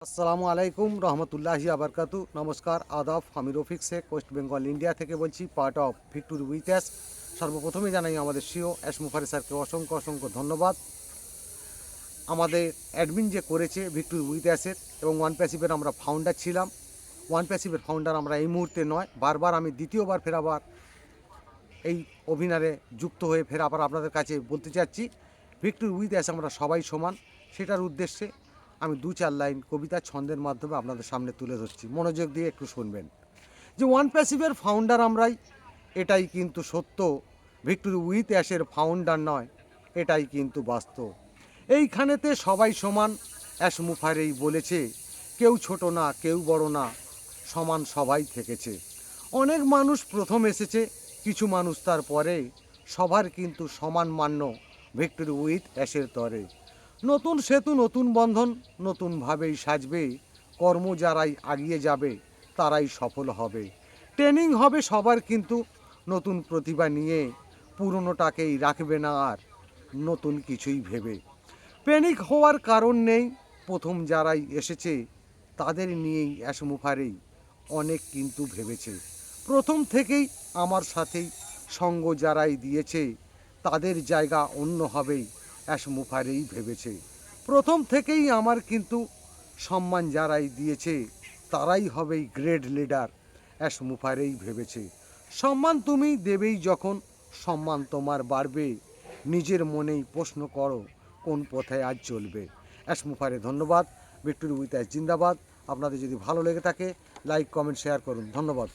আসসালামু আলাইকুম রহমতুল্লাহি আবরকাতু। নমস্কার, আদাব। আমি রফিক শেখ, ওয়েস্ট বেঙ্গল ইন্ডিয়া থেকে বলছি, part of victory with ash. সর্বপ্রথমে জানাই আমাদের সিও এস মুফারি স্যারকে অসংখ্য অসংখ্য ধন্যবাদ। আমাদের অ্যাডমিন যে করেছে ভিক্টোরি উইথ অ্যাশের, এবং ওয়ান প্যাসিভের আমরা ফাউন্ডার ছিলাম। ওয়ান প্যাসিভের ফাউন্ডার আমরা এই মুহূর্তে নয়, বারবার আমি দ্বিতীয়বার ফেরাবার এই অভিনয়ে যুক্ত হয়ে আবার আপনাদের কাছে বলতে চাচ্ছি, ভিক্টোরি উইথ অ্যাশ আমরা সবাই সমান। সেটার উদ্দেশ্যে আমি দু চার লাইন কবিতা ছন্দের মাধ্যমে আপনাদের সামনে তুলে ধরছি, মনোযোগ দিয়ে একটু শুনবেন। যে ওয়ান প্যাসিভের ফাউন্ডার আমরাই, এটাই কিন্তু সত্য। ভিক্টোরি উইথ অ্যাশের ফাউন্ডার নয়, এটাই কিন্তু বাস্তব। এইখানেতে সবাই সমান, অ্যাশ মুফারেই বলেছে। কেউ ছোট না, কেউ বড় না, সমান সবাই থেকেছে। অনেক মানুষ প্রথম এসেছে, কিছু মানুষ তার পরে, সবার কিন্তু সমান মান্য ভিক্টোরি উইথ অ্যাশের তরে। নতুন সেতু, নতুন বন্ধন, নতুনভাবেই সাজবে। কর্ম যারাই আগিয়ে যাবে, তারাই সফল হবে। ট্রেনিং হবে সবার কিন্তু নতুন প্রতিভা নিয়ে, পুরনোটাকেই রাখবে না আর নতুন কিছুই ভেবে। প্যানিক হওয়ার কারণ নেই, প্রথম যারাই এসেছে তাদের নিয়েই অ্যাশ মুফারেই অনেক কিন্তু ভেবেছে। প্রথম থেকেই আমার সাথেই সঙ্গ যারাই দিয়েছে, তাদের জায়গা অন্য হবেই অ্যাশ মুফারেই ভেবেছে। প্রথম থেকেই আমার কিন্তু সম্মান যারাই দিয়েছে, তারাই হবেই গ্রেট লিডার অ্যাশ মুফারেই ভেবেছে। সম্মান তুমি দেবেই যখন, সম্মান তোমার বাড়বে। নিজের মনেই প্রশ্ন করো, কোন পথে আজ চলবে। অ্যাশ মুফারে ধন্যবাদ। ভিক্টোরি উইথ অ্যাশ জিন্দাবাদ। আপনাদের যদি ভালো লেগে থাকে, লাইক, কমেন্ট, শেয়ার করুন। ধন্যবাদ।